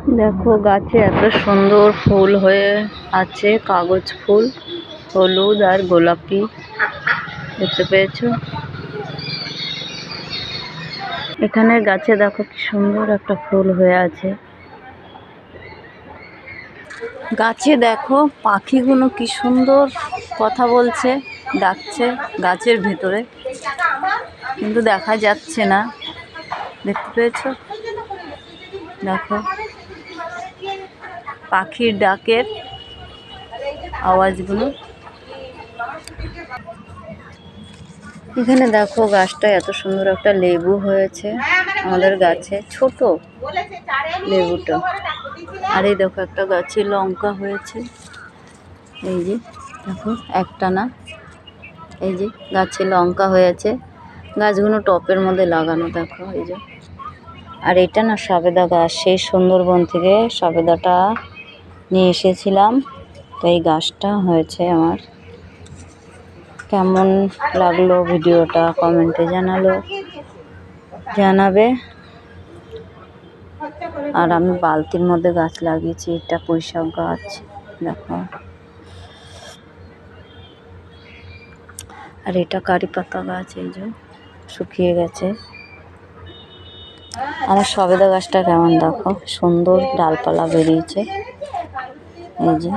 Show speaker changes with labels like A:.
A: দেখো গাছে এত সুন্দর ফুল হয়ে আছে, কাগজ ফুল, হলুদ আর গোলাপি। দেখতে পেয়েছো? এখানে গাছে দেখো কি সুন্দর একটা ফুল হয়ে আছে। গাছে দেখো পাখিগুলো কি সুন্দর কথা বলছে, ডাকছে গাছের ভেতরে, কিন্তু দেখা যাচ্ছে না। দেখতে পেয়েছো? দেখো পাখির ডাকের আওয়াজগুলো। এখানে দেখো গাছটা এত সুন্দর একটা লেবু হয়েছে আমাদের গাছে, ছোট লেবুটা। আর এই দেখো একটা গাছে লঙ্কা হয়েছে, এই যে দেখো একটা না, এই যে গাছে লঙ্কা হয়েছে। গাছগুলো টপের মধ্যে লাগানো, দেখো এই যে। আর এটা না সবেদা গাছ, সেই সুন্দরবন থেকে সবেদাটা নিয়ে এসেছিলাম, তো এই গাছটা হয়েছে আমার। কেমন লাগলো ভিডিওটা কমেন্টে জানাবে। আর আমি বালতির মধ্যে গাছ লাগিয়েছি, এটা পুঁইশাক গাছ, দেখো। আর এটা কারি পাতা গাছ, এই যে শুকিয়ে গেছে। আমার সবেদা গাছটা কেমন দেখো, সুন্দর ডালপালা বেরিয়েছে, এই যে।